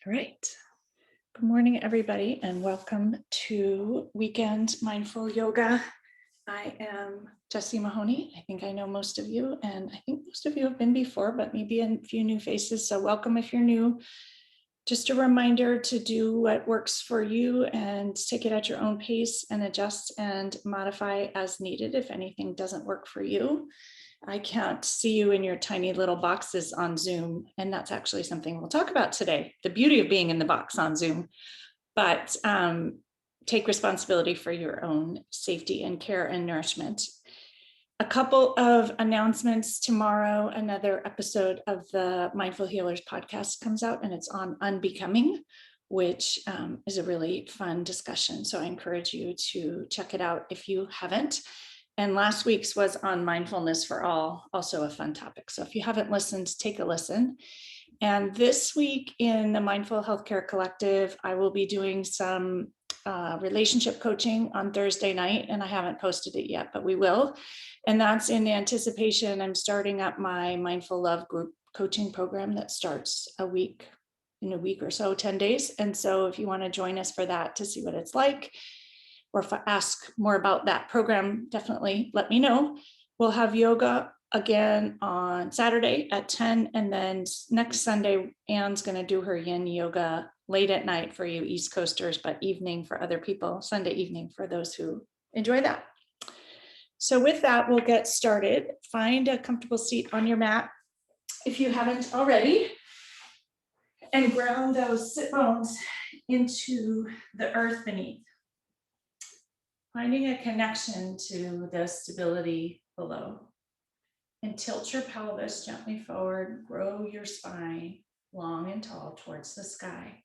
All right. Good morning, everybody, and welcome to Weekend Mindful Yoga. I am Jessie Mahoney. I think I know most of you, and I think most of you have been before, but maybe a few new faces. So welcome if you're new. Just a reminder to do what works for you and take it at your own pace and adjust and modify as needed if anything doesn't work for you. I can't see you in your tiny little boxes on Zoom, and that's actually something we'll talk about today, the beauty of being in the box on Zoom. But take responsibility for your own safety and care and nourishment. A couple of announcements tomorrow. Another episode of the Mindful Healers podcast comes out, and it's on Unbecoming, which is a really fun discussion. So I encourage you to check it out if you haven't. And last week's was on mindfulness for all, also a fun topic. So if you haven't listened, take a listen. And this week in the Mindful Healthcare Collective, I will be doing some relationship coaching on Thursday night, and I haven't posted it yet, but we will. And that's in anticipation. I'm starting up my Mindful Love group coaching program that starts in a week or so, 10 days. And so if you want to join us for that to see what it's like, or if I ask more about that program, definitely let me know. We'll have yoga again on Saturday at 10. And then next Sunday, Anne's going to do her yin yoga late at night for you East Coasters, but evening for other people, Sunday evening for those who enjoy that. So with that, we'll get started. Find a comfortable seat on your mat if you haven't already, and ground those sit bones into the earth beneath. Finding a connection to the stability below. And tilt your pelvis gently forward, grow your spine long and tall towards the sky.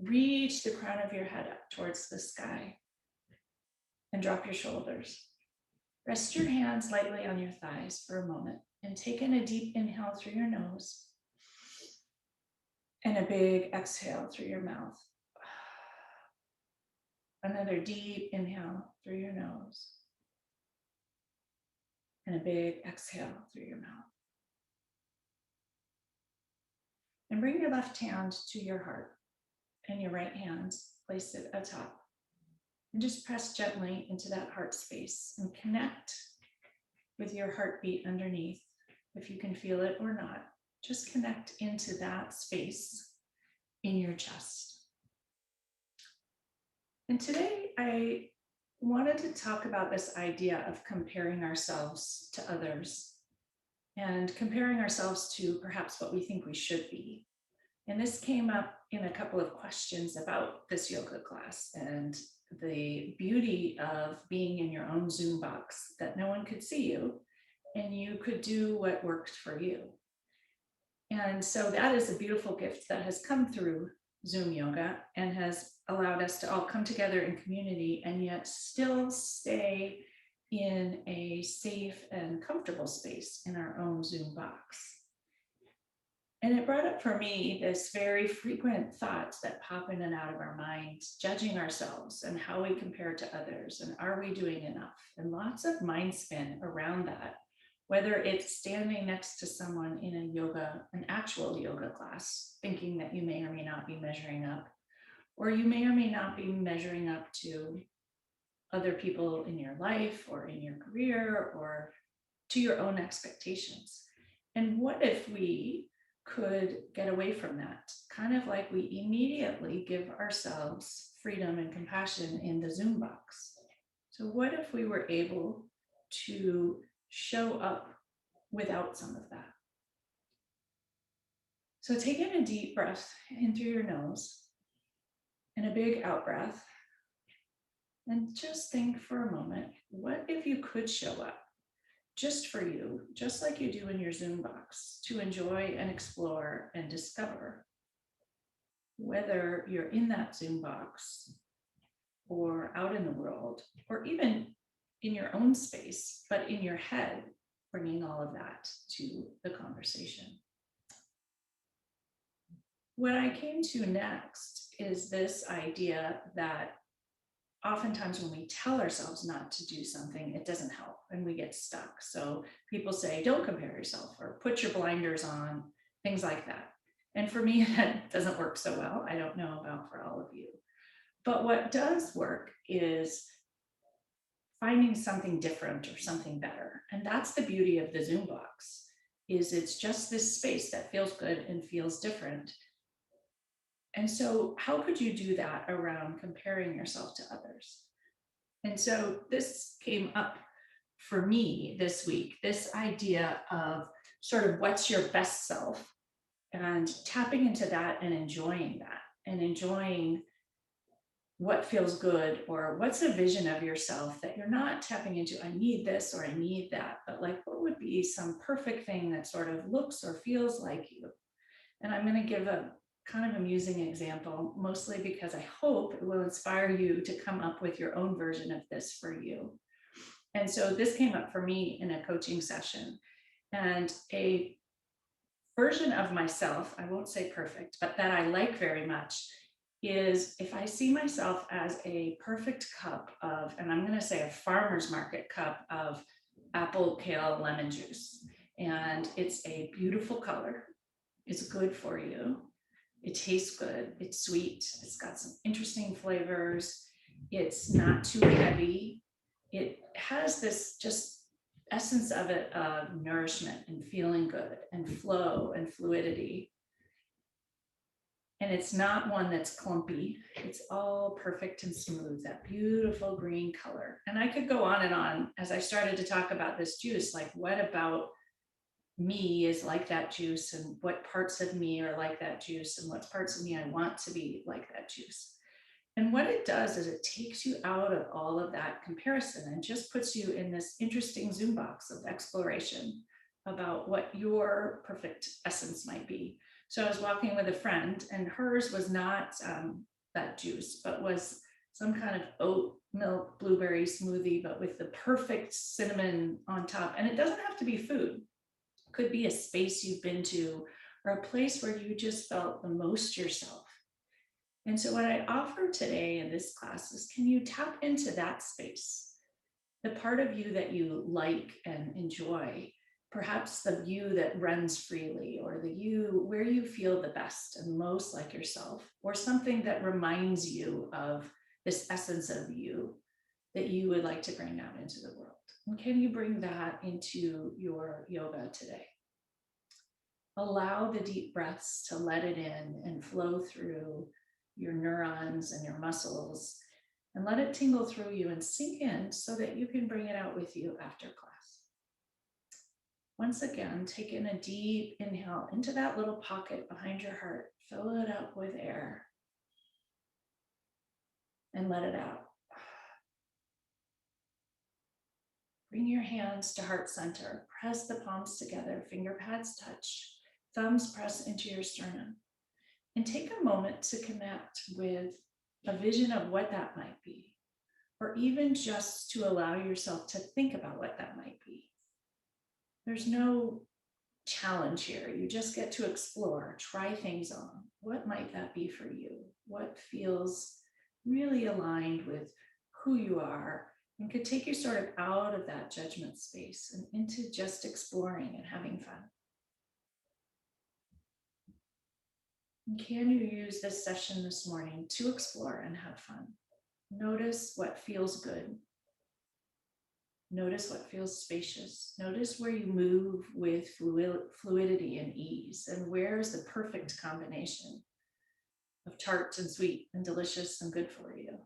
Reach the crown of your head up towards the sky and drop your shoulders. Rest your hands lightly on your thighs for a moment and take in a deep inhale through your nose and a big exhale through your mouth. Another deep inhale through your nose and a big exhale through your mouth. And bring your left hand to your heart and your right hand, place it atop. And just press gently into that heart space and connect with your heartbeat underneath. If you can feel it or not, just connect into that space in your chest. And today I wanted to talk about this idea of comparing ourselves to others and comparing ourselves to perhaps what we think we should be. And this came up in a couple of questions about this yoga class and the beauty of being in your own Zoom box, that no one could see you and you could do what worked for you. And so that is a beautiful gift that has come through Zoom yoga and has allowed us to all come together in community and yet still stay in a safe and comfortable space in our own Zoom box. And it brought up for me this very frequent thoughts that pop in and out of our minds, judging ourselves and how we compare to others and are we doing enough? And lots of mind spin around that, whether it's standing next to someone in an actual yoga class, thinking that you may or may not be measuring up, or you may or may not be measuring up to other people in your life or in your career or to your own expectations. And what if we could get away from that, kind of like we immediately give ourselves freedom and compassion in the Zoom box? So what if we were able to show up without some of that? So take in a deep breath in through your nose and a big out breath. And just think for a moment, what if you could show up just for you, just like you do in your Zoom box, to enjoy and explore and discover, whether you're in that Zoom box or out in the world, or even in your own space, but in your head, bringing all of that to the conversation. What I came to next is this idea that oftentimes when we tell ourselves not to do something, it doesn't help and we get stuck. So people say, don't compare yourself or put your blinders on, things like that. And for me, that doesn't work so well. I don't know about for all of you. But what does work is finding something different or something better. And that's the beauty of the Zoom box, is it's just this space that feels good and feels different. And so how could you do that around comparing yourself to others? And so this came up for me this week, this idea of sort of what's your best self, and tapping into that and enjoying that, and enjoying what feels good, or what's a vision of yourself that you're not tapping into, I need this or I need that, but like what would be some perfect thing that sort of looks or feels like you. And I'm going to give a kind of amusing example, mostly because I hope it will inspire you to come up with your own version of this for you. And so this came up for me in a coaching session, and a version of myself, I won't say perfect, but that I like very much, is if I see myself as a perfect cup of, and I'm going to say a farmer's market cup of apple, kale, lemon juice. And it's a beautiful color. It's good for you. It tastes good. It's sweet. It's got some interesting flavors. It's not too heavy. It has this just essence of it, of nourishment and feeling good and flow and fluidity. And it's not one that's clumpy. It's all perfect and smooth, that beautiful green color. And I could go on and on as I started to talk about this juice, like what about me is like that juice, and what parts of me are like that juice, and what parts of me I want to be like that juice. And what it does is it takes you out of all of that comparison and just puts you in this interesting Zoom box of exploration about what your perfect essence might be. So I was walking with a friend, and hers was not that juice, but was some kind of oat milk blueberry smoothie, but with the perfect cinnamon on top. And it doesn't have to be food. It could be a space you've been to, or a place where you just felt the most yourself. And so what I offer today in this class is, can you tap into that space, the part of you that you like and enjoy, perhaps the you that runs freely, or the you where you feel the best and most like yourself, or something that reminds you of this essence of you that you would like to bring out into the world. And can you bring that into your yoga today? Allow the deep breaths to let it in and flow through your neurons and your muscles, and let it tingle through you and sink in so that you can bring it out with you after class. Once again, take in a deep inhale into that little pocket behind your heart, fill it up with air, and let it out. Bring your hands to heart center, press the palms together, finger pads touch, thumbs press into your sternum. And take a moment to connect with a vision of what that might be, or even just to allow yourself to think about what that might be. There's no challenge here. You just get to explore, try things on. What might that be for you? What feels really aligned with who you are, and could take you sort of out of that judgment space and into just exploring and having fun. Can you use this session this morning to explore and have fun? Notice what feels good. Notice what feels spacious. Notice where you move with fluidity and ease, and where is the perfect combination of tart and sweet and delicious and good for you.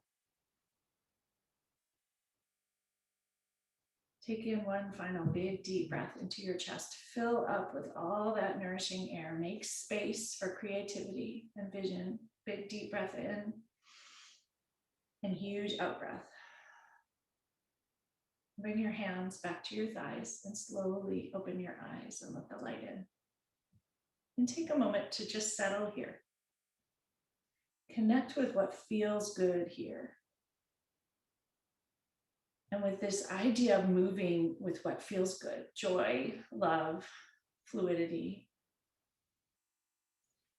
Take in one final big deep breath into your chest. Fill up with all that nourishing air. Make space for creativity and vision. Big deep breath in and huge out breath. Bring your hands back to your thighs and slowly open your eyes and let the light in. And take a moment to just settle here. Connect with what feels good here. And with this idea of moving with what feels good, joy, love, fluidity.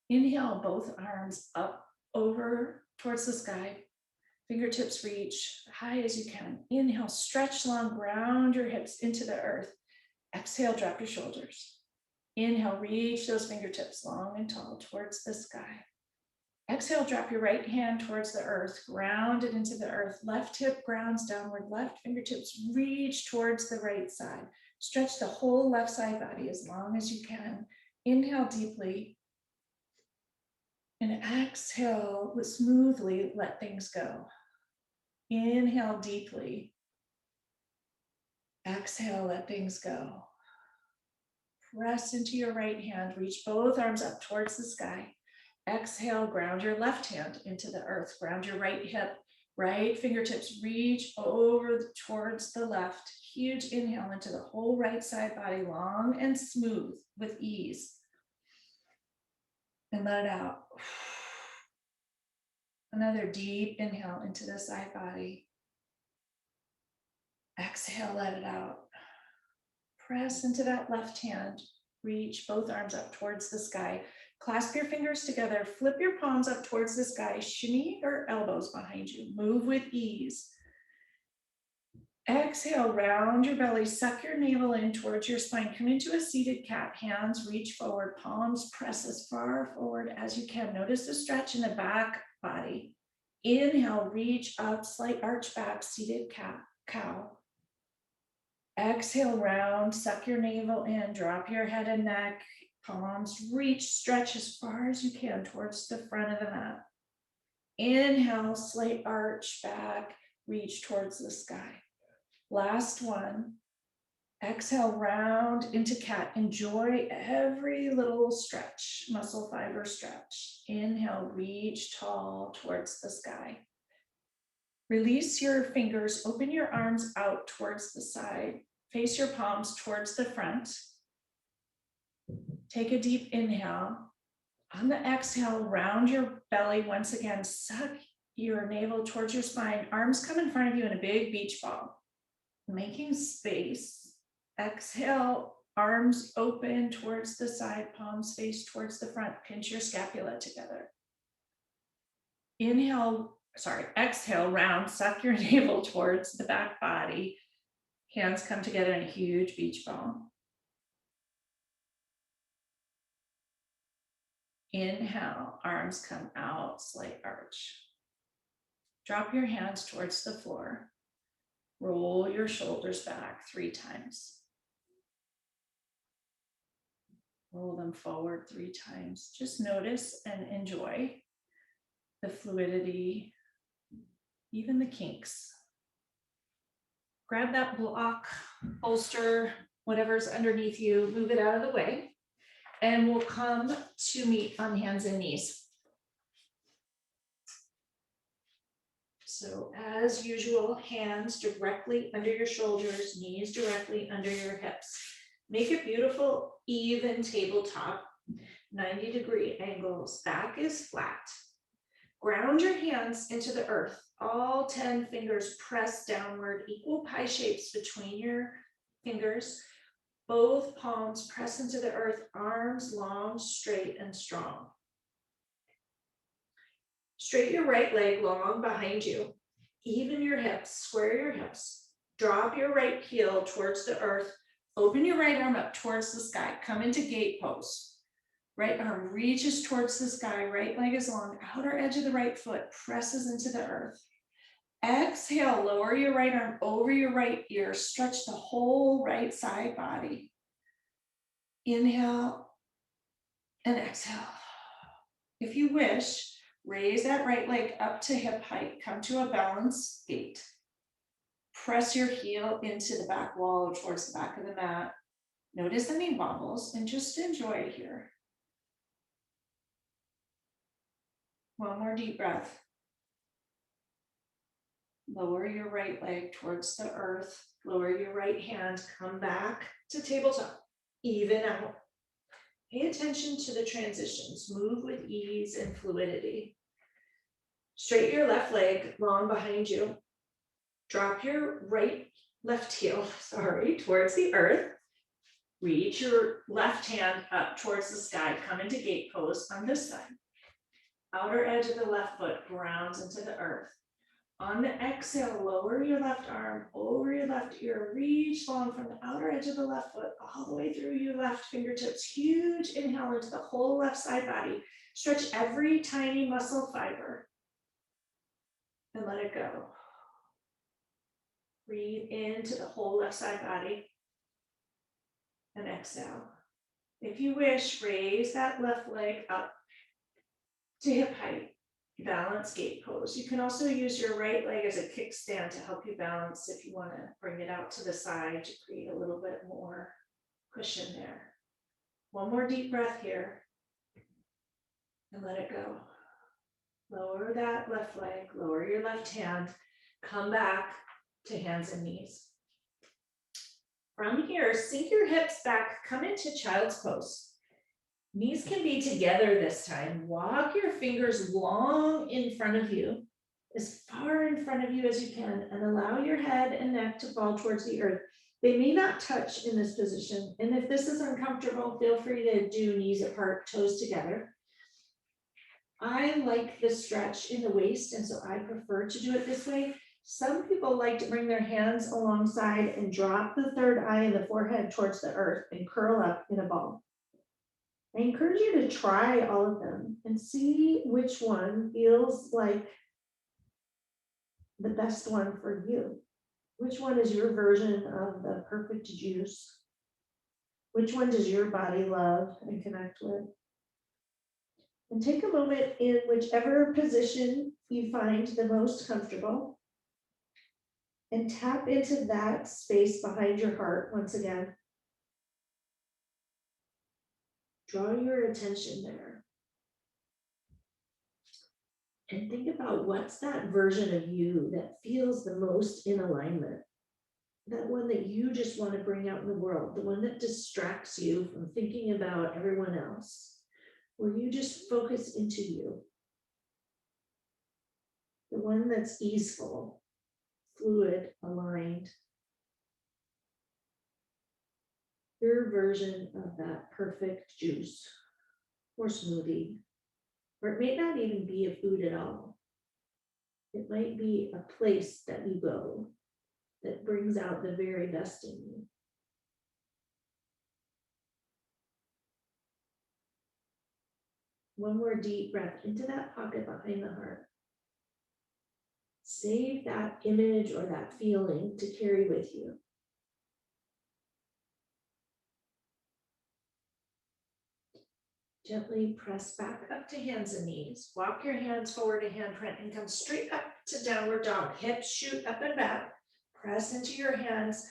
Inhale both arms up over towards the sky. Fingertips reach high as you can. Inhale, stretch long, ground your hips into the earth. Exhale, drop your shoulders. Inhale, reach those fingertips long and tall towards the sky. Exhale, drop your right hand towards the earth, ground it into the earth. Left hip grounds downward, left fingertips reach towards the right side. Stretch the whole left side body as long as you can. Inhale deeply. And exhale, smoothly let things go. Inhale deeply. Exhale, let things go. Press into your right hand, reach both arms up towards the sky. Exhale, ground your left hand into the earth. Ground your right hip, right fingertips reach over towards the left. Huge inhale into the whole right side body, long and smooth with ease. And let it out. Another deep inhale into the side body. Exhale, let it out. Press into that left hand. Reach both arms up towards the sky. Clasp your fingers together. Flip your palms up towards the sky. Shimmy your elbows behind you. Move with ease. Exhale, round your belly. Suck your navel in towards your spine. Come into a seated cat. Hands reach forward. Palms press as far forward as you can. Notice the stretch in the back body. Inhale, reach up, slight arch back, seated cat, cow. Exhale, round, suck your navel in, drop your head and neck, palms reach, stretch as far as you can towards the front of the mat. Inhale, slight arch back, reach towards the sky. Last one. Exhale, round into cat. Enjoy every little stretch, muscle fiber stretch. Inhale, reach tall towards the sky. Release your fingers, open your arms out towards the side. Face your palms towards the front. Take a deep inhale. On the exhale, round your belly once again. Suck your navel towards your spine. Arms come in front of you in a big beach ball. Making space. Exhale, arms open towards the side, palms face towards the front. Pinch your scapula together. Exhale, round, suck your navel towards the back body. Hands come together in a huge beach ball. Inhale, arms come out, slight arch. Drop your hands towards the floor. Roll your shoulders back 3 times. Roll them forward 3 times. Just notice and enjoy the fluidity, even the kinks. Grab that block, bolster, whatever's underneath you, move it out of the way, and we'll come to meet on hands and knees. So as usual, hands directly under your shoulders, knees directly under your hips. Make a beautiful, even tabletop, 90-degree angles. Back is flat. Ground your hands into the earth. All 10 fingers press downward, equal pie shapes between your fingers. Both palms press into the earth, arms long, straight, and strong. Straighten your right leg long behind you. Even your hips, square your hips. Drop your right heel towards the earth. Open your right arm up towards the sky. Come into gate pose. Right arm reaches towards the sky. Right leg is long. Outer edge of the right foot presses into the earth. Exhale, lower your right arm over your right ear. Stretch the whole right side body. Inhale and exhale. If you wish, raise that right leg up to hip height. Come to a balanced gait. Press your heel into the back wall or towards the back of the mat. Notice any wobbles and just enjoy it here. One more deep breath. Lower your right leg towards the earth. Lower your right hand. Come back to tabletop. Even out. Pay attention to the transitions. Move with ease and fluidity. Straighten your left leg long behind you. Drop your left heel towards the earth. Reach your left hand up towards the sky. Come into gate pose on this side. Outer edge of the left foot grounds into the earth. On the exhale, lower your left arm over your left ear, reach long from the outer edge of the left foot all the way through your left fingertips. Huge inhale into the whole left side body. Stretch every tiny muscle fiber and let it go. Breathe into the whole left side body and exhale. If you wish, raise that left leg up to hip height. Balance gate pose. You can also use your right leg as a kickstand to help you balance if you want to bring it out to the side to create a little bit more cushion there. One more deep breath here and let it go. Lower that left leg, lower your left hand, come back to hands and knees. From here, sink your hips back, come into child's pose. Knees can be together this time. Walk your fingers long in front of you, as far in front of you as you can, and allow your head and neck to fall towards the earth. They may not touch in this position, and if this is uncomfortable, feel free to do knees apart, toes together. I like this stretch in the waist, and so I prefer to do it this way. Some people like to bring their hands alongside and drop the third eye and the forehead towards the earth and curl up in a ball. I encourage you to try all of them and see which one feels like the best one for you. Which one is your version of the perfect juice? Which one does your body love and connect with? And take a moment in whichever position you find the most comfortable and tap into that space behind your heart once again. Draw your attention there. And think about what's that version of you that feels the most in alignment. That one that you just want to bring out in the world, the one that distracts you from thinking about everyone else, where you just focus into you. The one that's easeful, fluid, aligned. Your version of that perfect juice or smoothie. Or it may not even be a food at all. It might be a place that you go that brings out the very best in you. One more deep breath into that pocket behind the heart. Save that image or that feeling to carry with you. Gently press back up to hands and knees. Walk your hands forward to handprint and come straight up to downward dog. Hips shoot up and back. Press into your hands.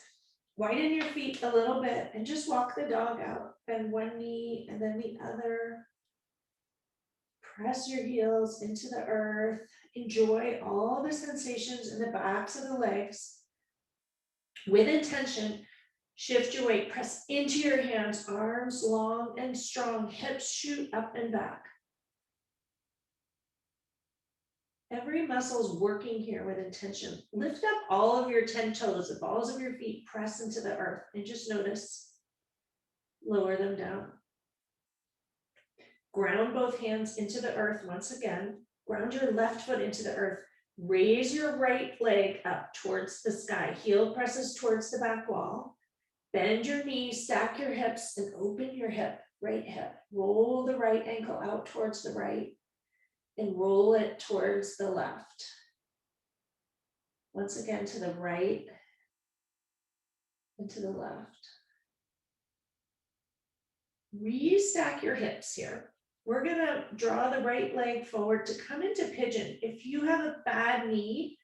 Widen your feet a little bit and just walk the dog out. Bend one knee and then the other. Press your heels into the earth. Enjoy all the sensations in the backs of the legs. With intention, shift your weight, press into your hands, arms long and strong, hips shoot up and back. Every muscle is working here with intention. Lift up all of your 10 toes, the balls of your feet press into the earth, and just notice, lower them down. Ground both hands into the earth once again. Ground your left foot into the earth. Raise your right leg up towards the sky. Heel presses towards the back wall. Bend your knees, stack your hips, and open your hip, right hip. Roll the right ankle out towards the right and roll it towards the left. Once again to the right and to the left. Restack your hips here. We're gonna draw the right leg forward to come into pigeon. If you have a bad knee,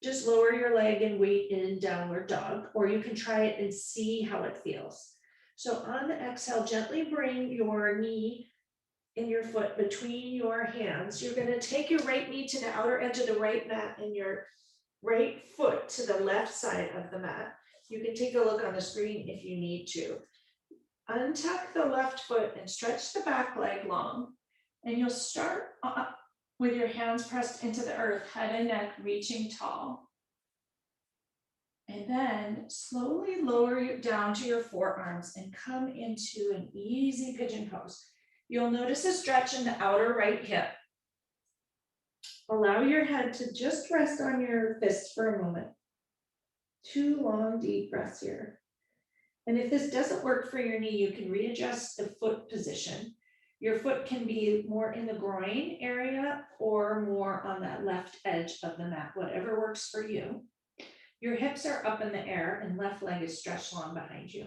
just lower your leg and wait in downward dog, or you can try it and see how it feels. So on the exhale, gently bring your knee and your foot between your hands. You're gonna take your right knee to the outer edge of the right mat and your right foot to the left side of the mat. You can take a look on the screen if you need to. Untuck the left foot and stretch the back leg long. And you'll start up with your hands pressed into the earth, head and neck reaching tall. And then slowly lower you down to your forearms and come into an easy pigeon pose. You'll notice a stretch in the outer right hip. Allow your head to just rest on your fist for a moment. 2 long, deep breaths here. And if this doesn't work for your knee, you can readjust the foot position. Your foot can be more in the groin area or more on that left edge of the mat, whatever works for you. Your hips are up in the air and left leg is stretched long behind you.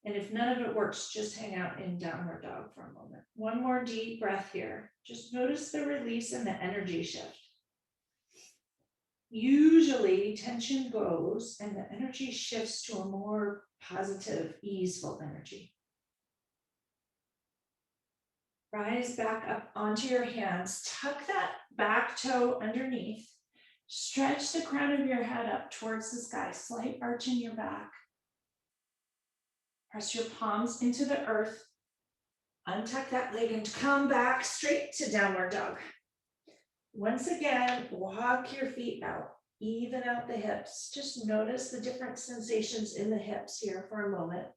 And if none of it works, just hang out in downward dog for a moment. One more deep breath here. Just notice the release and the energy shift. Usually tension goes and the energy shifts to a more positive, easeful energy. Rise back up onto your hands. Tuck that back toe underneath. Stretch the crown of your head up towards the sky. Slight arch in your back. Press your palms into the earth. Untuck that leg and come back straight to downward dog. Once again, walk your feet out. Even out the hips. Just notice the different sensations in the hips here for a moment.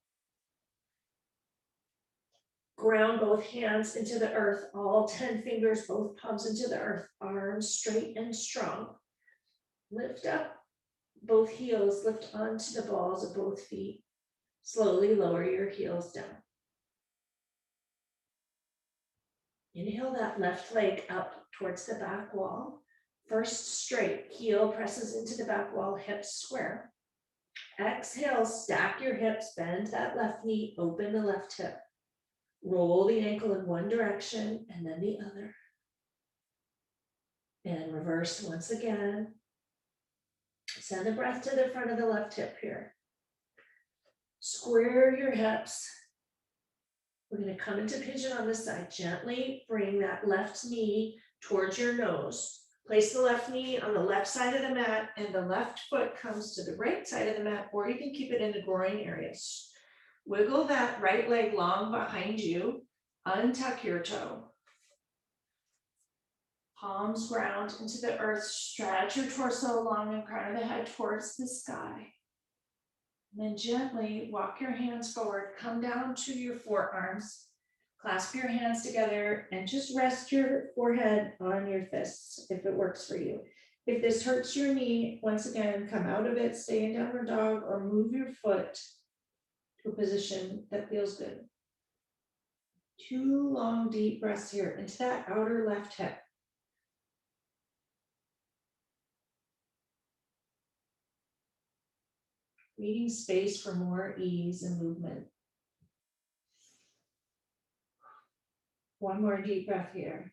Ground both hands into the earth, all 10 fingers, both palms into the earth, arms straight and strong. Lift up both heels, lift onto the balls of both feet. Slowly lower your heels down. Inhale that left leg up towards the back wall. First straight, heel presses into the back wall, hips square. Exhale, stack your hips, bend that left knee, open the left hip. Roll the ankle in one direction and then the other. And reverse once again. Send the breath to the front of the left hip here. Square your hips. We're going to come into pigeon on this side. Gently bring that left knee towards your nose. Place the left knee on the left side of the mat and the left foot comes to the right side of the mat, or you can keep it in the groin areas. Wiggle that right leg long behind you. Untuck your toe. Palms ground into the earth. Stretch your torso along and crown of the head towards the sky. And then gently walk your hands forward. Come down to your forearms. Clasp your hands together and just rest your forehead on your fists if it works for you. If this hurts your knee, once again, come out of it, stay in downward dog, or move your foot to a position that feels good. 2 long, deep breaths here into that outer left hip. Creating space for more ease and movement. One more deep breath here.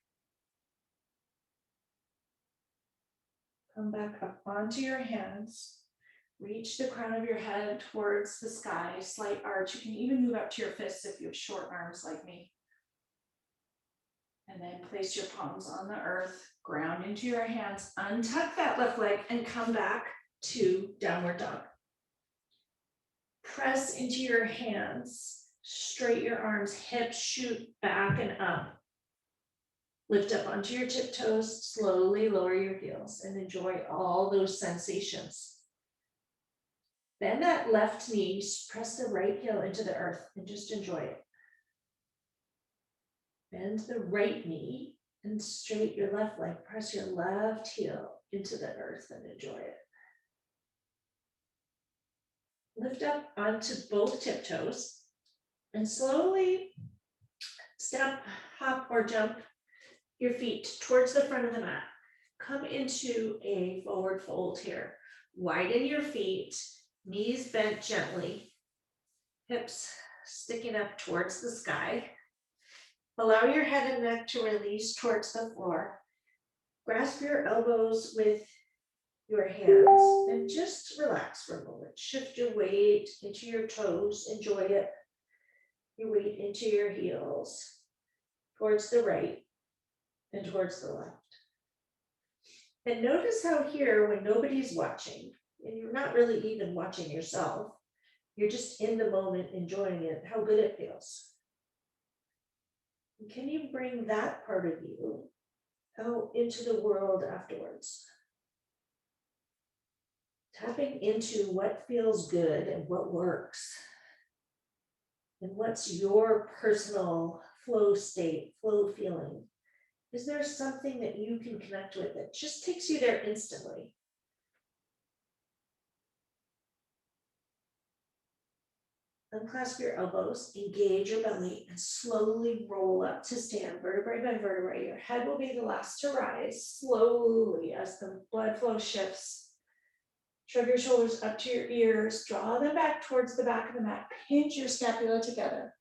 Come back up onto your hands. Reach the crown of your head towards the sky, slight arch. You can even move up to your fists if you have short arms like me. And then place your palms on the earth, ground into your hands, untuck that left leg and come back to downward dog. Press into your hands, straight your arms, hips shoot back and up. Lift up onto your tiptoes, slowly lower your heels and enjoy all those sensations. Bend that left knee, press the right heel into the earth and just enjoy it. Bend the right knee and straight your left leg. Press your left heel into the earth and enjoy it. Lift up onto both tiptoes and slowly step, hop, or jump your feet towards the front of the mat. Come into a forward fold here. Widen your feet, knees bent gently, hips sticking up towards the sky. Allow your head and neck to release towards the floor. Grasp your elbows with your hands and just relax for a moment. Shift your weight into your toes. Enjoy it. Your weight into your heels, towards the right and towards the left. And notice how here, when nobody's watching, and you're not really even watching yourself, you're just in the moment enjoying it, how good it feels. And can you bring that part of you out into the world afterwards? Tapping into what feels good and what works. And what's your personal flow state, flow feeling Is there something that you can connect with that just takes you there instantly? Unclasp your elbows, engage your belly, and slowly roll up to stand, vertebrae by vertebrae. Your head will be the last to rise, slowly as the blood flow shifts. Shrug your shoulders up to your ears, draw them back towards the back of the mat, pinch your scapula together,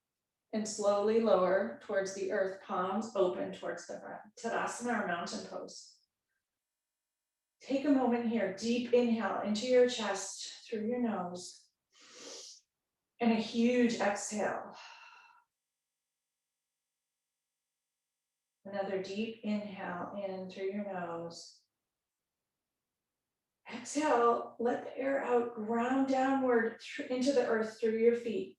and slowly lower towards the earth, palms open towards the front. Tadasana or mountain pose. Take a moment here, deep inhale into your chest through your nose. And a huge exhale. Another deep inhale in through your nose. Exhale, let the air out, ground downward into the earth through your feet.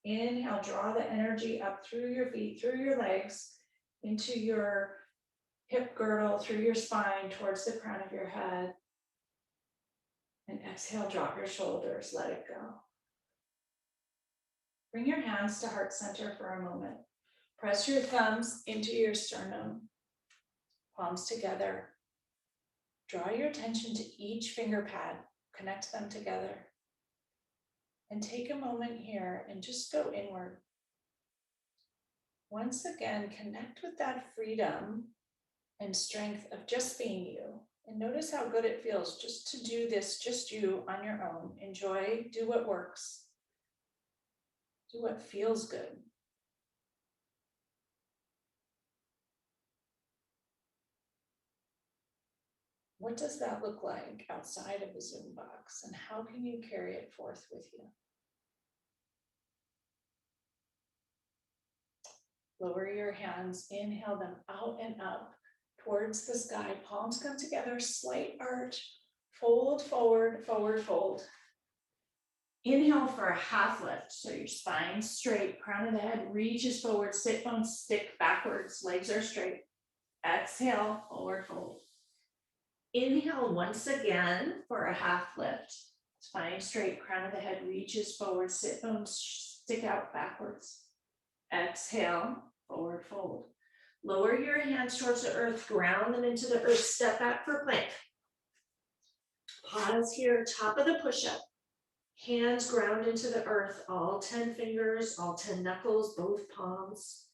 Inhale, draw the energy up through your feet, through your legs, into your hip girdle, through your spine, towards the crown of your head. And exhale, drop your shoulders, let it go. Bring your hands to heart center for a moment. Press your thumbs into your sternum, palms together. Draw your attention to each finger pad, connect them together. And take a moment here and just go inward. Once again, connect with that freedom and strength of just being you. And notice how good it feels just to do this, just you on your own. Enjoy, do what works. Do what feels good. What does that look like outside of the Zoom box, and how can you carry it forth with you? Lower your hands, inhale them out and up towards the sky. Palms come together, slight arch, fold forward, forward fold. Inhale for a half lift, so your spine straight, crown of the head reaches forward, sit bones stick backwards, legs are straight. Exhale, forward fold. Inhale once again for a half lift. Spine straight, crown of the head reaches forward, sit bones stick out backwards. Exhale, forward fold. Lower your hands towards the earth, ground them into the earth, step back for plank. Pause here, top of the push-up. Hands ground into the earth, all 10 fingers, all 10 knuckles, both palms.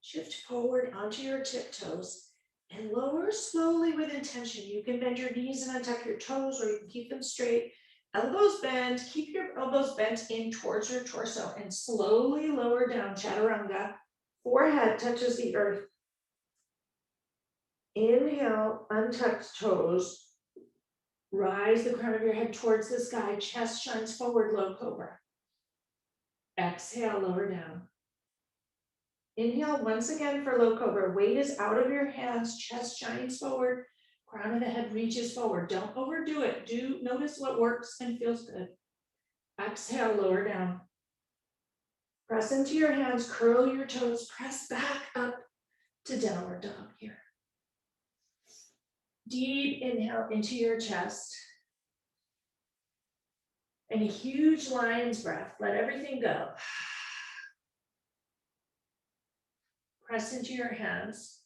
Shift forward onto your tiptoes and lower slowly with intention. You can bend your knees and untuck your toes, or you can keep them straight. Elbows bend, keep your elbows bent in towards your torso and slowly lower down, chaturanga. Forehead touches the earth. Inhale, untucked toes. Rise the crown of your head towards the sky, chest shines forward, low cobra. Exhale, lower down. Inhale once again for low cobra. Weight is out of your hands, chest shines forward, crown of the head reaches forward. Don't overdo it. Do notice what works and feels good. Exhale, lower down. Press into your hands, curl your toes, press back up to downward dog here. Deep inhale into your chest. And a huge lion's breath. Let everything go. Press into your hands.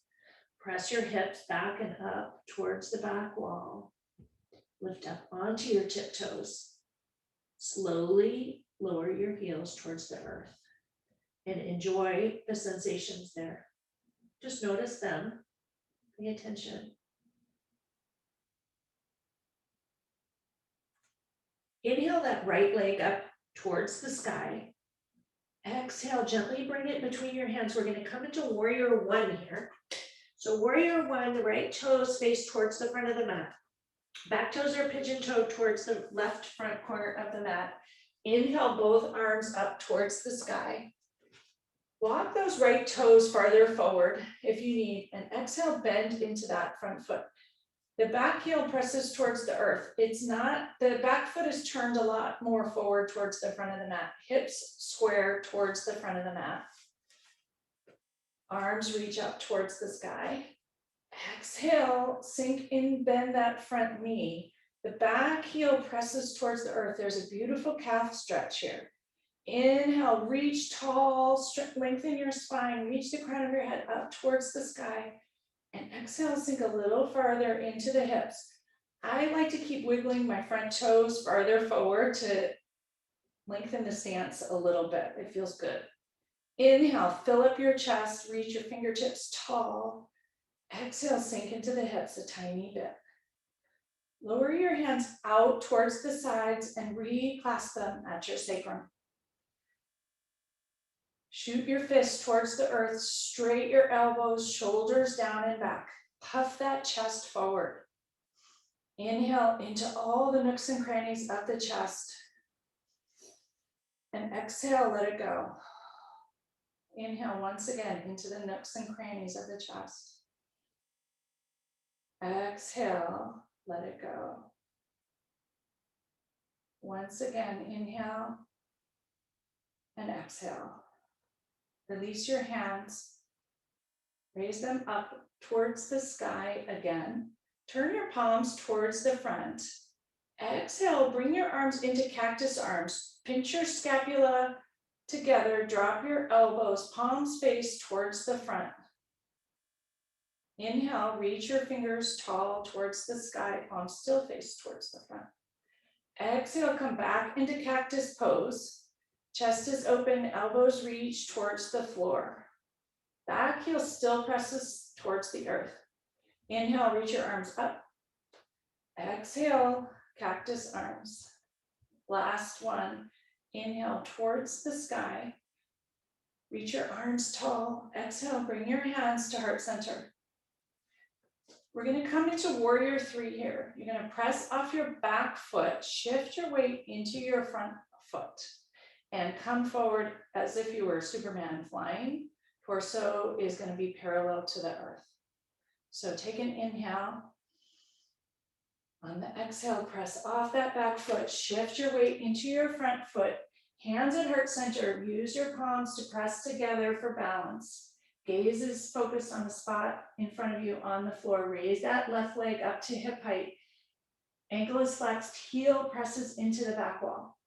Press your hips back and up towards the back wall. Lift up onto your tiptoes. Slowly lower your heels towards the earth and enjoy the sensations there. Just notice them. Pay attention. Inhale that right leg up towards the sky. Exhale, gently bring it between your hands. We're going to come into warrior one here. So warrior one, the right toes face towards the front of the mat. Back toes are pigeon toed towards the left front corner of the mat. Inhale, both arms up towards the sky. Walk those right toes farther forward if you need, and exhale, bend into that front foot. The back heel presses towards the earth. It's not, the back foot is turned a lot more forward towards the front of the mat. Hips square towards the front of the mat. Arms reach up towards the sky. Exhale, sink in, bend that front knee. The back heel presses towards the earth. There's a beautiful calf stretch here. Inhale, reach tall, lengthen your spine, reach the crown of your head up towards the sky. And exhale, sink a little farther into the hips. I like to keep wiggling my front toes farther forward to lengthen the stance a little bit. It feels good. Inhale, fill up your chest, reach your fingertips tall. Exhale, sink into the hips a tiny bit. Lower your hands out towards the sides and reclasp them at your sacrum. Shoot your fists towards the earth, straight your elbows, shoulders down and back. Puff that chest forward. Inhale into all the nooks and crannies of the chest. And exhale, let it go. Inhale once again into the nooks and crannies of the chest. Exhale, let it go. Once again, inhale and exhale. Release your hands. Raise them up towards the sky again. Turn your palms towards the front. Exhale, bring your arms into cactus arms. Pinch your scapula together. Drop your elbows, palms face towards the front. Inhale, reach your fingers tall towards the sky, palms still face towards the front. Exhale, come back into cactus pose. Chest is open, elbows reach towards the floor. Back heel still presses towards the earth. Inhale, reach your arms up. Exhale, cactus arms. Last one. Inhale towards the sky. Reach your arms tall. Exhale, bring your hands to heart center. We're going to come into warrior 3 here. You're going to press off your back foot, shift your weight into your front foot, and come forward as if you were Superman flying. Torso is going to be parallel to the earth. So take an inhale. On the exhale, press off that back foot, shift your weight into your front foot, hands at heart center, use your palms to press together for balance. Gaze is focused on the spot in front of you on the floor. Raise that left leg up to hip height. Ankle is flexed, heel presses into the back wall.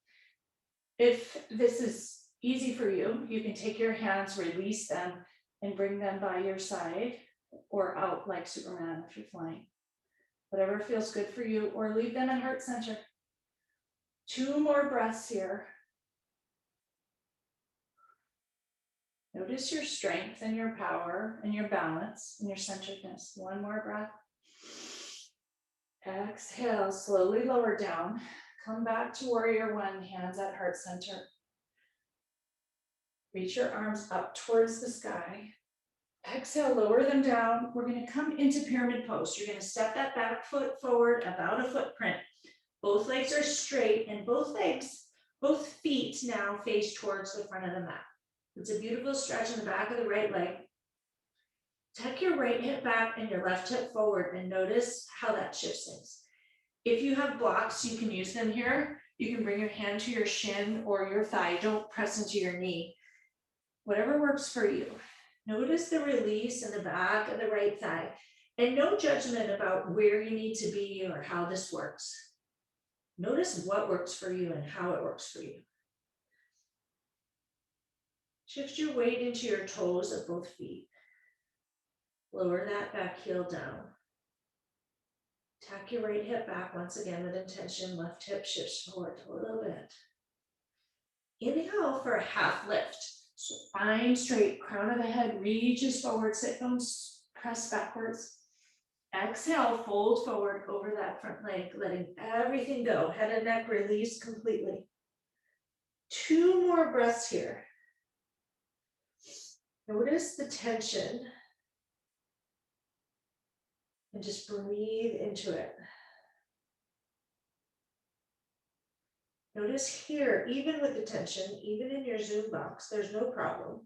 If this is easy for you, you can take your hands, release them, and bring them by your side or out like Superman if you're flying. Whatever feels good for you, or leave them at heart center. 2 more breaths here. Notice your strength and your power and your balance and your centeredness. 1 more breath. Exhale, slowly lower down. Come back to warrior 1, hands at heart center. Reach your arms up towards the sky. Exhale, lower them down. We're going to come into pyramid pose. You're going to step that back foot forward about a footprint. Both legs are straight and both feet now face towards the front of the mat. It's a beautiful stretch in the back of the right leg. Tuck your right hip back and your left hip forward and notice how that shifts things. If you have blocks, you can use them here. You can bring your hand to your shin or your thigh. Don't press into your knee. Whatever works for you. Notice the release in the back of the right thigh, and no judgment about where you need to be or how this works. Notice what works for you and how it works for you. Shift your weight into your toes of both feet. Lower that back heel down. Tack your right hip back once again with intention. Left hip shifts forward a little bit. Inhale for a half lift. Spine straight, crown of the head reaches forward, sit bones press backwards. Exhale, fold forward over that front leg, letting everything go. Head and neck release completely. 2 more breaths here. Notice the tension and just breathe into it. Notice here, even with the tension, even in your Zoom box, there's no problem.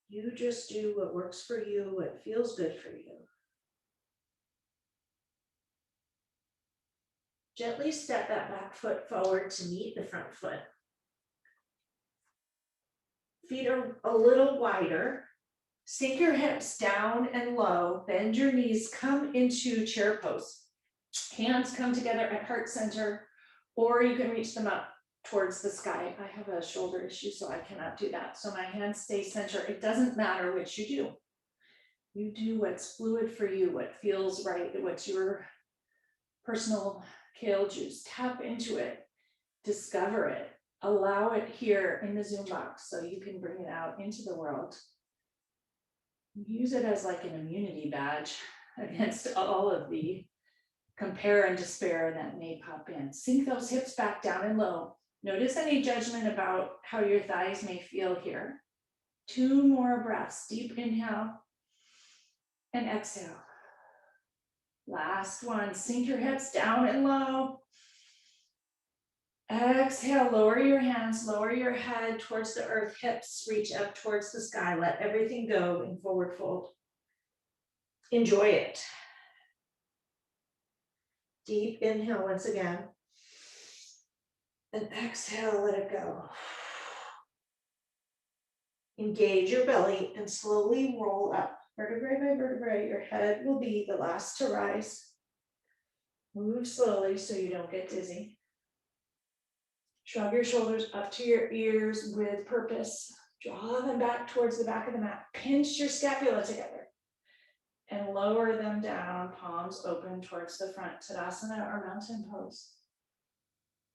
You just do what works for you, what feels good for you. Gently step that back foot forward to meet the front foot. Feet are a little wider. Sink your hips down and low. Bend your knees, come into chair pose. Hands come together at heart center, or you can reach them up towards the sky. I have a shoulder issue, so I cannot do that. So my hands stay center. It doesn't matter which you do. You do what's fluid for you, what feels right, what's your personal kale juice. Tap into it, discover it, allow it here in the Zoom box so you can bring it out into the world. Use it as like an immunity badge against all of the compare and despair that may pop in. Sink those hips back down and low. Notice any judgment about how your thighs may feel here. 2 more breaths. Deep inhale and exhale. Last one. Sink your hips down and low. Exhale, lower your hands, lower your head towards the earth. Hips reach up towards the sky. Let everything go in forward fold. Enjoy it. Deep inhale once again. And exhale, let it go. Engage your belly and slowly roll up. Vertebrae by vertebrae, your head will be the last to rise. Move slowly so you don't get dizzy. Shrug your shoulders up to your ears with purpose. Draw them back towards the back of the mat. Pinch your scapula together and lower them down, palms open towards the front. Tadasana or mountain pose.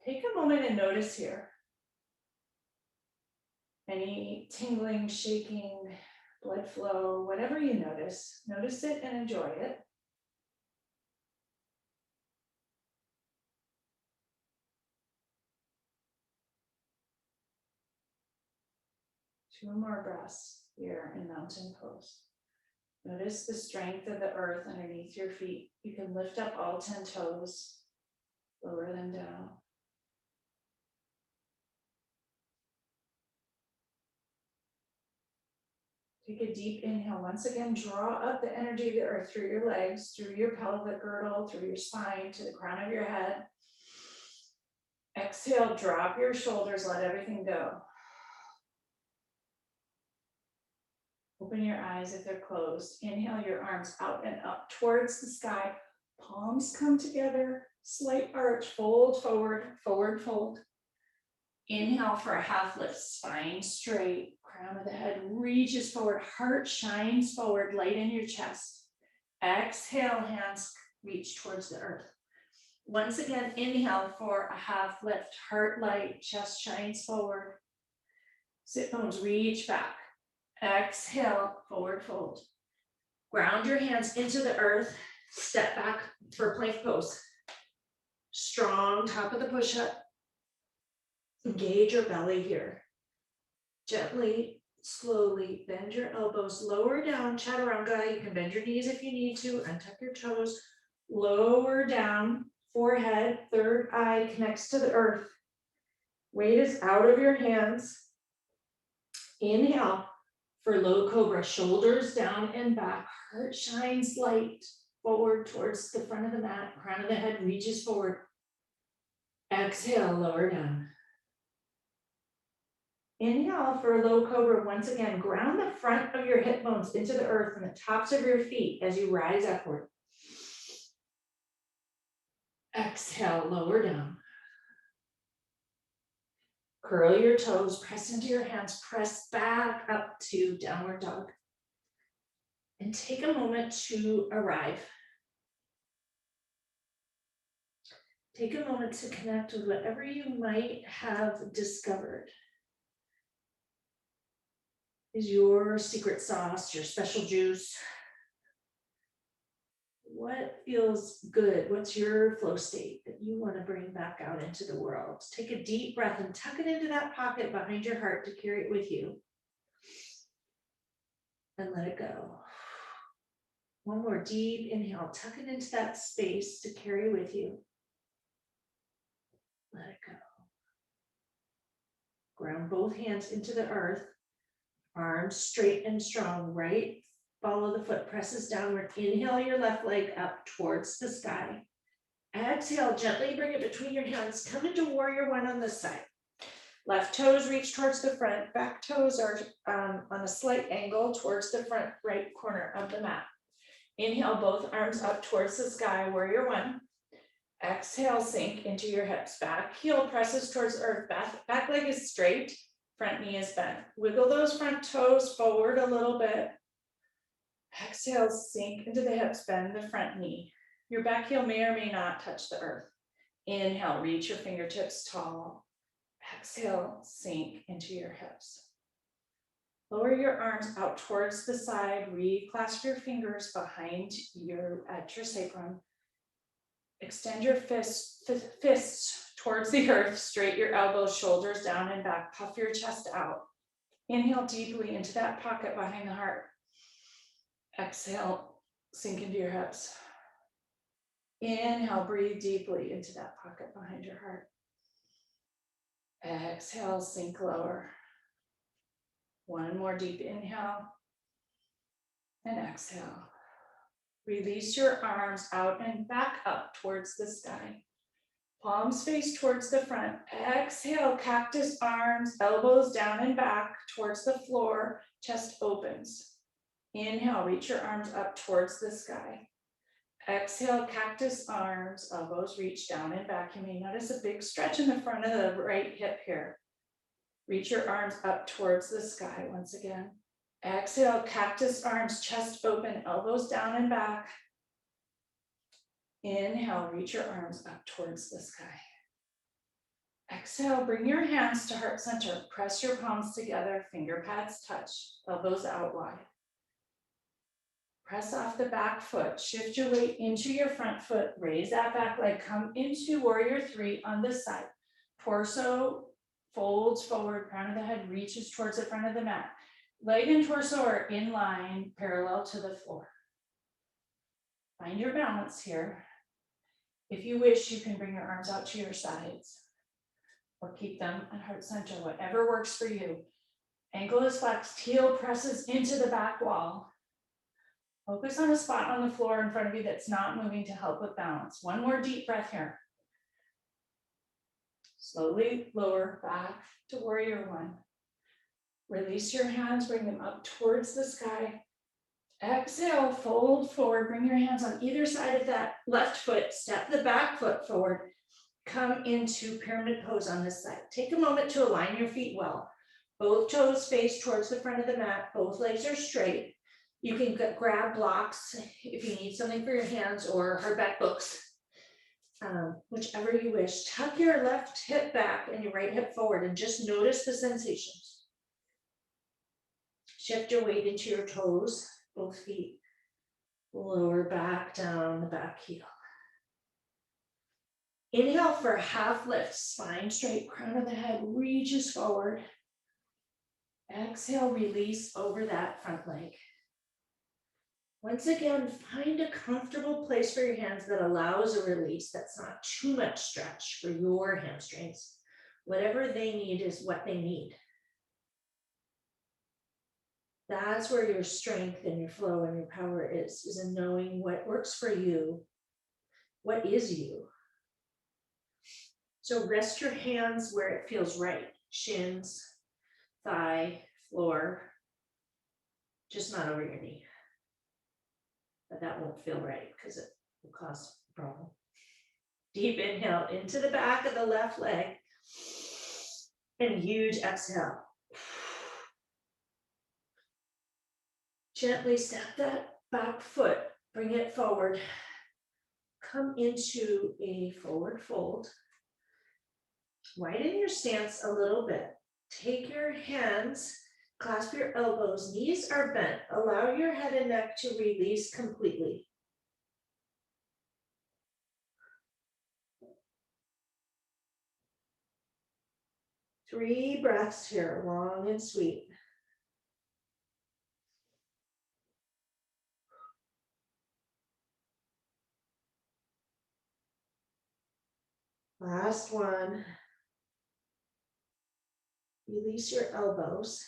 Take a moment and notice here. Any tingling, shaking, blood flow, whatever you notice it and enjoy it. Two more breaths here in mountain pose. Notice the strength of the earth underneath your feet. You can lift up all 10 toes, lower them down. Take a deep inhale. Once again, draw up the energy of the earth through your legs, through your pelvic girdle, through your spine, to the crown of your head. Exhale, drop your shoulders, let everything go. Open your eyes if they're closed. Inhale your arms out and up towards the sky. Palms come together, slight arch, fold forward, forward fold. Inhale for a half lift, spine straight, crown of the head reaches forward, heart shines forward, light in your chest. Exhale, hands reach towards the earth. Once again, inhale for a half lift, heart light, chest shines forward. Sit bones reach back. Exhale, forward fold. Ground your hands into the earth, step back for plank pose. Strong top of the push-up. Engage your belly here. Gently, slowly bend your elbows, lower down, chaturanga. You can bend your knees if you need to, untuck your toes. Lower down, forehead, third eye connects to the earth. Weight is out of your hands. Inhale for low cobra, shoulders down and back, heart shines light forward towards the front of the mat, crown of the head reaches forward. Exhale, lower down. Inhale for low cobra. Once again, ground the front of your hip bones into the earth and the tops of your feet as you rise upward. Exhale, lower down. Curl your toes, press into your hands, press back up to downward dog. And take a moment to arrive. Take a moment to connect with whatever you might have discovered is your secret sauce, your special juice. What feels good? What's your flow state that you want to bring back out into the world? Take a deep breath and tuck it into that pocket behind your heart to carry it with you. And let it go. One more deep inhale, tuck it into that space to carry with you. Let it go. Ground both hands into the earth, arms straight and strong, right? Follow the foot, presses downward. Inhale your left leg up towards the sky. Exhale, gently bring it between your hands. Come into warrior one on this side. Left toes reach towards the front. Back toes are on a slight angle towards the front right corner of the mat. Inhale, both arms up towards the sky, warrior one. Exhale, sink into your hips. Back heel presses towards earth. Back leg is straight. Front knee is bent. Wiggle those front toes forward a little bit. Exhale, sink into the hips. Bend the front knee. Your back heel may or may not touch the earth. Inhale, reach your fingertips tall. Exhale, sink into your hips. Lower your arms out towards the side. Reclasp your fingers behind at your sacrum. Extend your fists towards the earth. Straight your elbows, shoulders down and back. Puff your chest out. Inhale deeply into that pocket behind the heart. Exhale, sink into your hips. Inhale, breathe deeply into that pocket behind your heart. Exhale, sink lower. One more deep inhale and exhale. Release your arms out and back up towards the sky. Palms face towards the front. Exhale, cactus arms, elbows down and back towards the floor, chest opens. Inhale, reach your arms up towards the sky. Exhale, cactus arms, elbows reach down and back. You may notice a big stretch in the front of the right hip here. Reach your arms up towards the sky once again. Exhale, cactus arms, chest open, elbows down and back. Inhale, reach your arms up towards the sky. Exhale, bring your hands to heart center. Press your palms together, finger pads touch, elbows out wide. Press off the back foot, shift your weight into your front foot, raise that back leg, come into warrior three on this side. Torso folds forward, crown of the head reaches towards the front of the mat. Leg and torso are in line, parallel to the floor. Find your balance here. If you wish, you can bring your arms out to your sides or keep them at heart center, whatever works for you. Ankle is flexed, heel presses into the back wall. Focus on a spot on the floor in front of you that's not moving to help with balance. One more deep breath here. Slowly lower back to warrior one. Release your hands, bring them up towards the sky. Exhale, fold forward, bring your hands on either side of that left foot, step the back foot forward, come into pyramid pose on this side. Take a moment to align your feet well. Both toes face towards the front of the mat, both legs are straight. You can grab blocks if you need something for your hands or hardback books, whichever you wish. Tuck your left hip back and your right hip forward and just notice the sensations. Shift your weight into your toes, both feet. Lower back down the back heel. Inhale for half lift, spine straight, crown of the head reaches forward. Exhale, release over that front leg. Once again, find a comfortable place for your hands that allows a release. That's not too much stretch for your hamstrings. Whatever they need is what they need. That's where your strength and your flow and your power is in knowing what works for you, what is you. So rest your hands where it feels right. Shins, thigh, floor, just not over your knee. But that won't feel right because it will cause a problem. Deep inhale into the back of the left leg and huge exhale. Gently step that back foot, bring it forward. Come into a forward fold. Widen your stance a little bit. Take your hands, clasp your elbows, knees are bent. Allow your head and neck to release completely. Three breaths here, long and sweet. Last one. Release your elbows.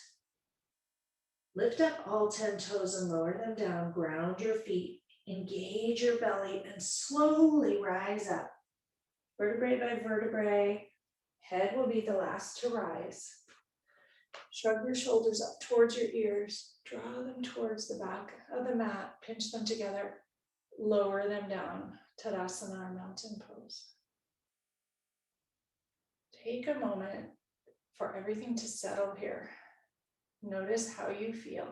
Lift up all 10 toes and lower them down. Ground your feet. Engage your belly and slowly rise up. Vertebrae by vertebrae. Head will be the last to rise. Shrug your shoulders up towards your ears. Draw them towards the back of the mat. Pinch them together. Lower them down Tadasana or mountain pose. Take a moment for everything to settle here. Notice how you feel.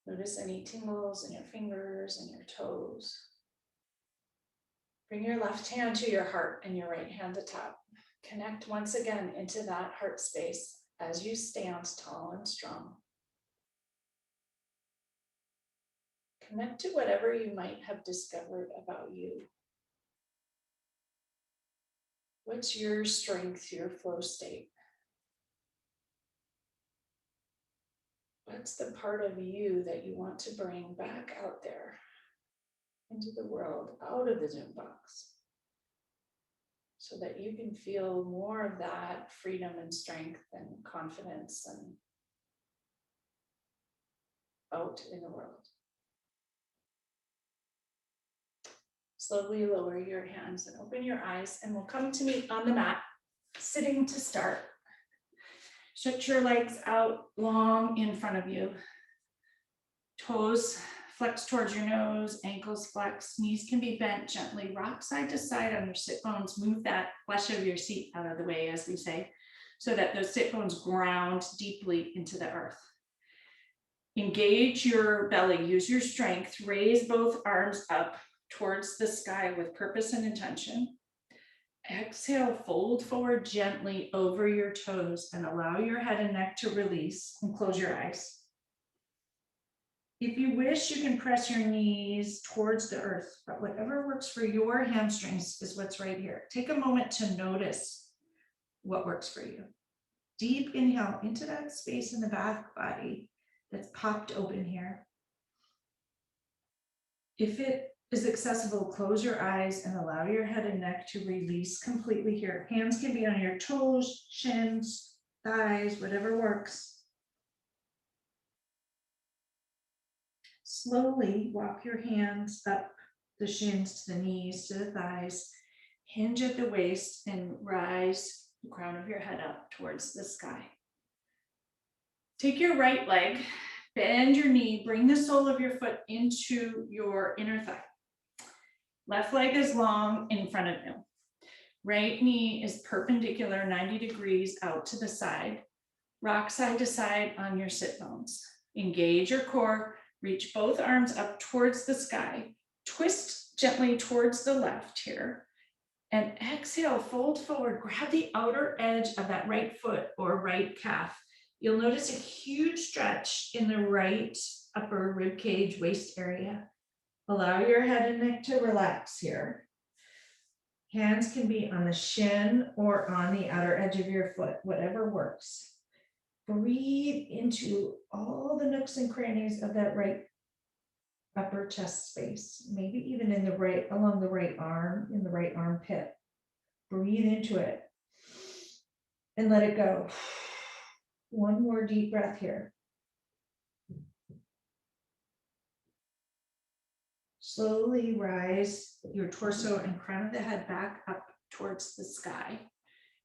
Notice any tingles in your fingers and your toes. Bring your left hand to your heart and your right hand to top. Connect once again into that heart space as you stand tall and strong. Connect to whatever you might have discovered about you. What's your strength, your flow state? What's the part of you that you want to bring back out there into the world, out of the Zoom box, so that you can feel more of that freedom and strength and confidence and out in the world. Slowly lower your hands and open your eyes, and we'll come to meet on the mat, sitting to start. Stretch your legs out long in front of you. Toes flex towards your nose, ankles flex, knees can be bent gently. Rock side to side on your sit bones. Move that flesh of your seat out of the way, as we say, so that those sit bones ground deeply into the earth. Engage your belly, use your strength, raise both arms up towards the sky with purpose and intention. Exhale, fold forward gently over your toes and allow your head and neck to release, and close your eyes. If you wish, you can press your knees towards the earth, but whatever works for your hamstrings is what's right here. Take a moment to notice what works for you. Deep inhale into that space in the back body that's popped open here. If it is accessible, close your eyes and allow your head and neck to release completely here. Hands can be on your toes, shins, thighs, whatever works. Slowly walk your hands up the shins to the knees, to the thighs, hinge at the waist, and rise the crown of your head up towards the sky. Take your right leg, bend your knee, bring the sole of your foot into your inner thigh. Left leg is long in front of you. Right knee is perpendicular 90 degrees out to the side. Rock side to side on your sit bones. Engage your core, reach both arms up towards the sky. Twist gently towards the left here. And exhale, fold forward, grab the outer edge of that right foot or right calf. You'll notice a huge stretch in the right upper rib cage, waist area. Allow your head and neck to relax here. Hands can be on the shin or on the outer edge of your foot, whatever works. Breathe into all the nooks and crannies of that right upper chest space, maybe even in the right, along the right arm, in the right armpit. Breathe into it and let it go. One more deep breath here. Slowly rise your torso and crown of the head back up towards the sky.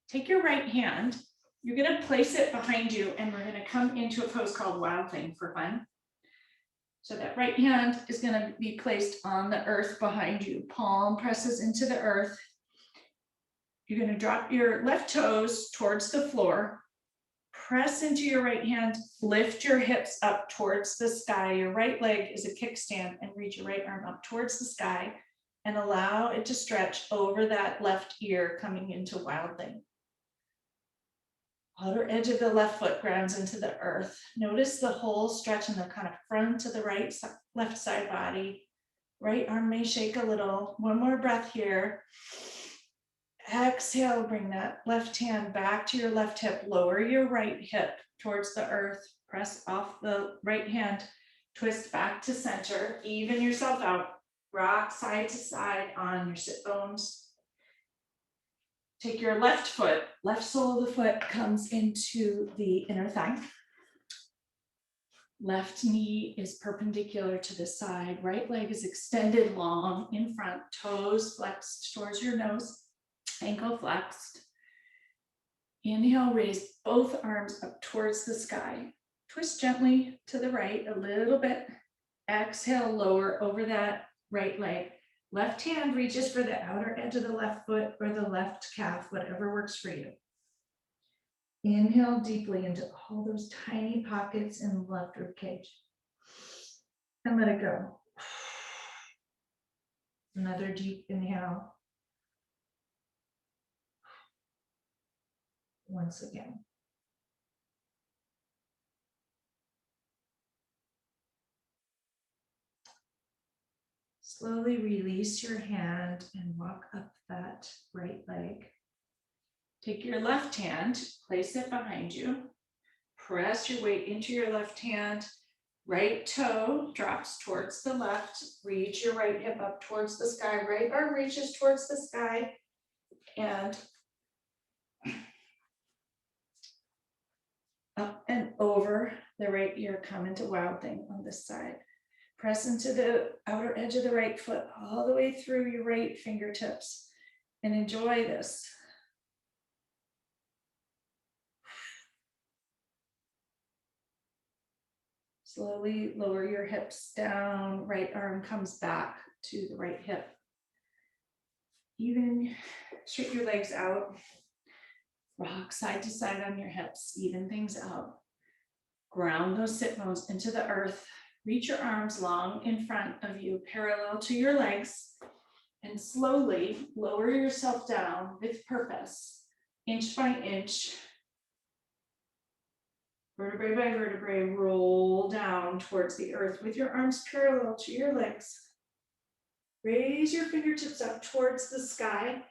Take your right hand, you're going to place it behind you, and we're going to come into a pose called Wild Thing for fun. So that right hand is going to be placed on the earth behind you. Palm presses into the earth. You're going to drop your left toes towards the floor. Press into your right hand, lift your hips up towards the sky. Your right leg is a kickstand, and reach your right arm up towards the sky and allow it to stretch over that left ear, coming into Wild Thing. Outer edge of the left foot grounds into the earth. Notice the whole stretch in the kind of front to the right, left side body. Right arm may shake a little. One more breath here. Exhale, bring that left hand back to your left hip. Lower your right hip towards the earth. Press off the right hand. Twist back to center. Even yourself out. Rock side to side on your sit bones. Take your left foot, left sole of the foot comes into the inner thigh. Left knee is perpendicular to the side. Right leg is extended long in front. Toes flexed towards your nose. Ankle flexed. Inhale, raise both arms up towards the sky. Twist gently to the right a little bit. Exhale, lower over that right leg. Left hand reaches for the outer edge of the left foot or the left calf, whatever works for you. Inhale deeply into all those tiny pockets in the left rib cage. And let it go. Another deep inhale. Once again. Slowly release your hand and walk up that right leg. Take your left hand, place it behind you. Press your weight into your left hand. Right toe drops towards the left. Reach your right hip up towards the sky. Right arm reaches towards the sky. And up and over the right ear. Come into wild thing on this side. Press into the outer edge of the right foot all the way through your right fingertips and enjoy this. Slowly lower your hips down, right arm comes back to the right hip. Even straighten your legs out. Rock side to side on your hips, even things out. Ground those sit bones into the earth. Reach your arms long in front of you, parallel to your legs, and slowly lower yourself down with purpose, inch by inch. Vertebrae by vertebrae, roll down towards the earth with your arms parallel to your legs. Raise your fingertips up towards the sky.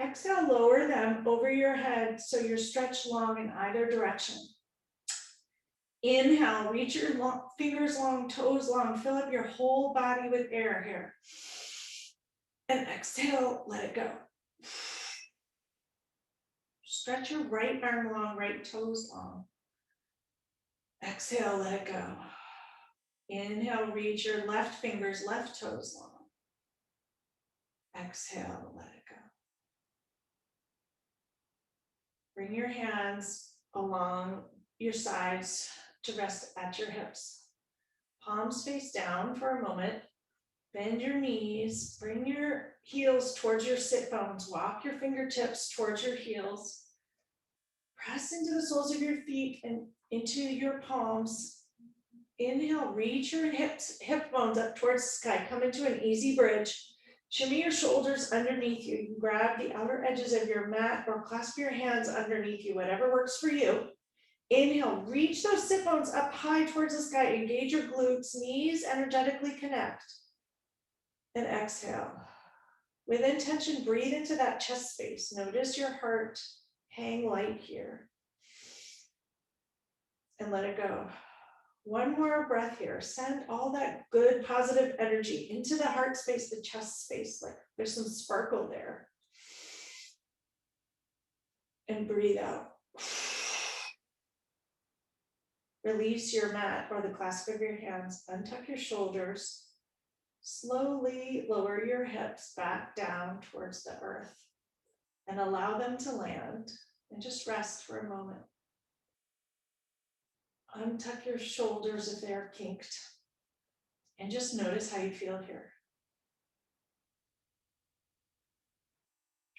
Exhale, lower them over your head so you're stretched long in either direction. Inhale, reach your fingers long, toes long, fill up your whole body with air here. And exhale, let it go. Stretch your right arm long, right toes long. Exhale, let it go. Inhale, reach your left fingers, left toes long. Exhale, let it go. Bring your hands along your sides to rest at your hips. Palms face down for a moment. Bend your knees, bring your heels towards your sit bones. Walk your fingertips towards your heels. Press into the soles of your feet and into your palms. Inhale, reach your hip bones up towards the sky. Come into an easy bridge. Shimmy your shoulders underneath you. You can grab the outer edges of your mat or clasp your hands underneath you, whatever works for you. Inhale, reach those sit bones up high towards the sky. Engage your glutes, knees energetically connect. And exhale. With intention, breathe into that chest space. Notice your heart hang light here. And let it go. One more breath here. Send all that good positive energy into the heart space, the chest space, like there's some sparkle there. And breathe out. Release your mat or the clasp of your hands. Untuck your shoulders. Slowly lower your hips back down towards the earth and allow them to land and just rest for a moment. Untuck your shoulders if they're kinked and just notice how you feel here.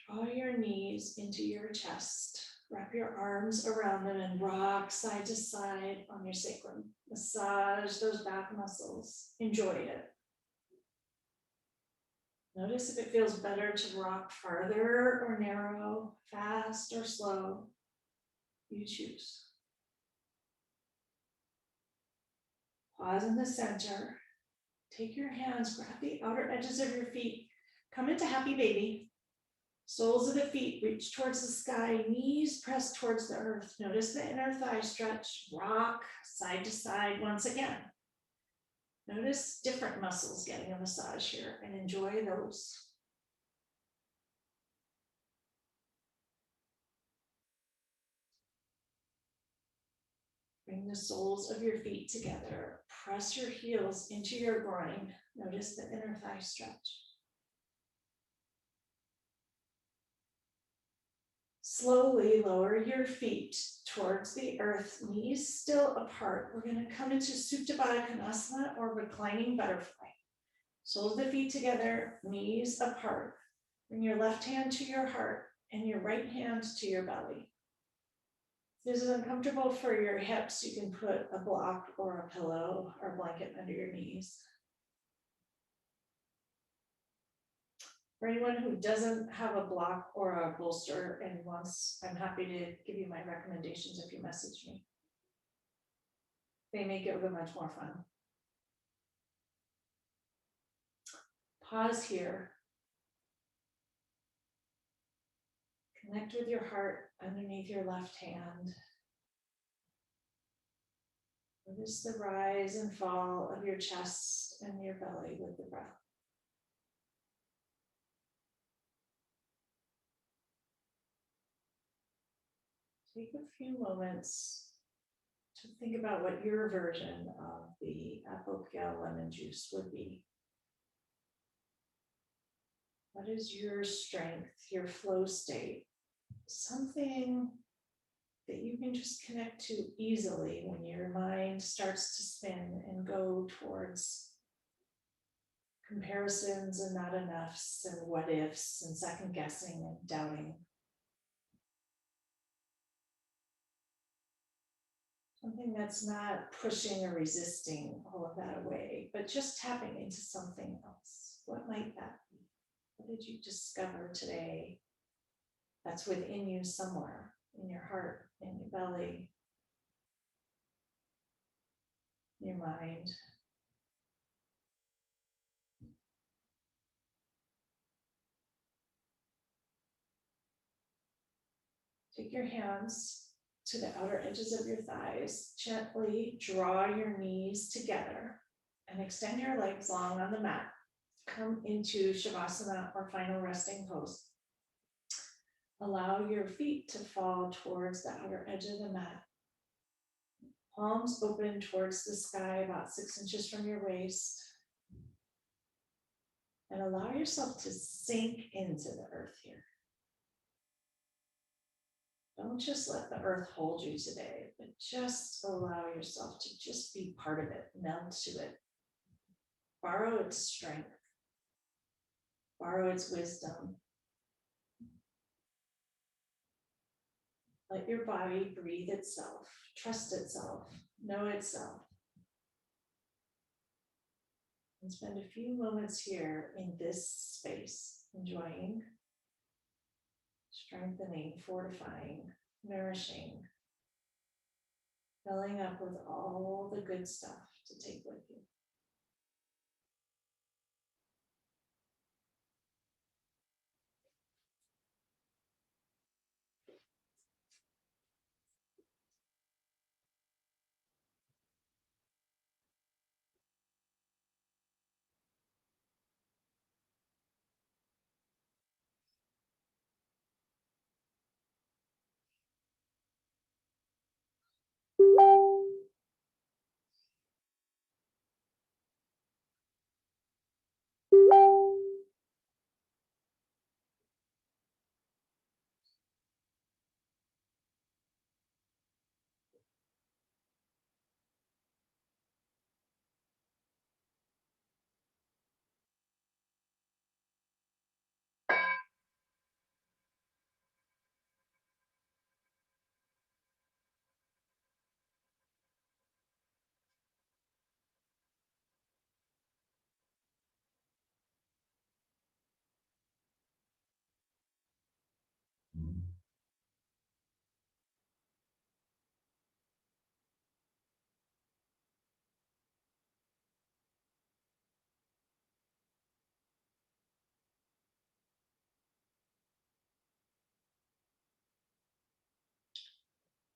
Draw your knees into your chest. Wrap your arms around them and rock side to side on your sacrum. Massage those back muscles. Enjoy it. Notice if it feels better to rock farther or narrow, fast or slow. You choose. Pause in the center. Take your hands, grab the outer edges of your feet. Come into happy baby. Soles of the feet reach towards the sky, knees press towards the earth. Notice the inner thigh stretch, rock side to side once again. Notice different muscles getting a massage here and enjoy those. Bring the soles of your feet together. Press your heels into your groin. Notice the inner thigh stretch. Slowly lower your feet towards the earth, knees still apart. We're going to come into Supta Baddha Konasana or reclining butterfly. Soles of the feet together, knees apart. Bring your left hand to your heart and your right hand to your belly. If this is uncomfortable for your hips, you can put a block or a pillow or a blanket under your knees. For anyone who doesn't have a block or a bolster and wants, I'm happy to give you my recommendations if you message me. They make it much more fun. Pause here. Connect with your heart underneath your left hand. Notice the rise and fall of your chest and your belly with the breath. Take a few moments to think about what your version of the apple peel lemon juice would be. What is your strength, your flow state? Something that you can just connect to easily when your mind starts to spin and go towards comparisons and not enoughs and what ifs and second guessing and doubting. Something that's not pushing or resisting all of that away, but just tapping into something else. What might that be? What did you discover today that's within you somewhere, in your heart, in your belly, your mind? Take your hands to the outer edges of your thighs. Gently draw your knees together and extend your legs long on the mat. Come into Shavasana or final resting pose. Allow your feet to fall towards the outer edge of the mat. Palms open towards the sky about 6 inches from your waist. And allow yourself to sink into the earth here. Don't just let the earth hold you today, but just allow yourself to just be part of it, meld to it. Borrow its strength, borrow its wisdom. Let your body breathe itself, trust itself, know itself. And spend a few moments here in this space, enjoying, strengthening, fortifying, nourishing, filling up with all the good stuff to take with you.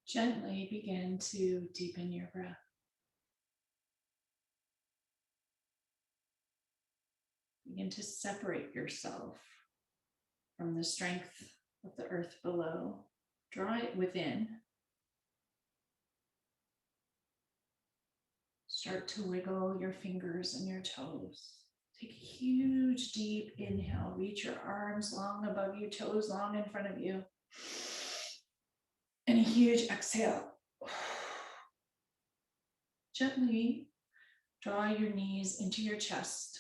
Gently begin to deepen your breath. Begin to separate yourself from the strength of the earth below. Draw it within. Start to wiggle your fingers and your toes. Take a huge, deep inhale. Reach your arms long above your toes, long in front of you. And a huge exhale. Gently draw your knees into your chest.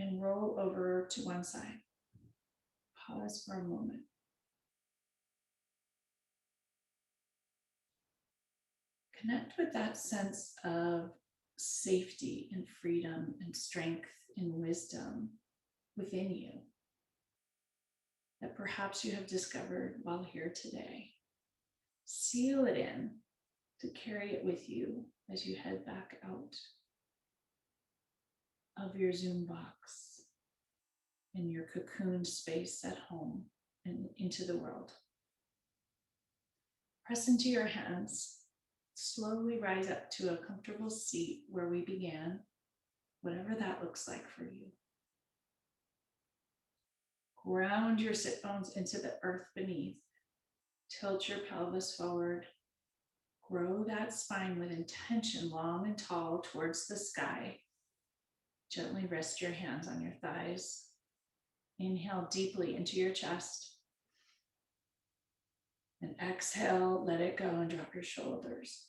and roll over to one side. Pause for a moment. Connect with that sense of safety and freedom and strength and wisdom within you that perhaps you have discovered while here today. Seal it in to carry it with you as you head back out of your Zoom box in your cocooned space at home and into the world. Press into your hands. Slowly rise up to a comfortable seat where we began, whatever that looks like for you. Ground your sit bones into the earth beneath. Tilt your pelvis forward. Grow that spine with intention, long and tall towards the sky. Gently rest your hands on your thighs. Inhale deeply into your chest. And exhale, let it go and drop your shoulders.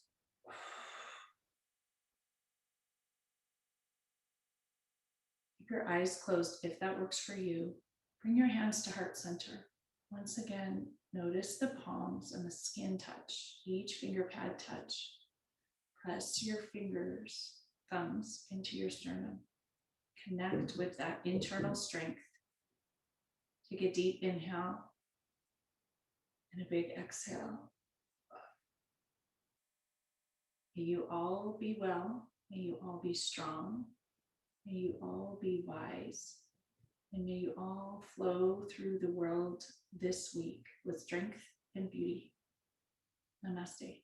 Keep your eyes closed if that works for you. Bring your hands to heart center. Once again, notice the palms and the skin touch, each finger pad touch. Press your fingers, thumbs into your sternum. Connect with that internal strength. Take a deep inhale and a big exhale. May you all be well. May you all be strong. May you all be wise. And may you all flow through the world this week with strength and beauty. Namaste.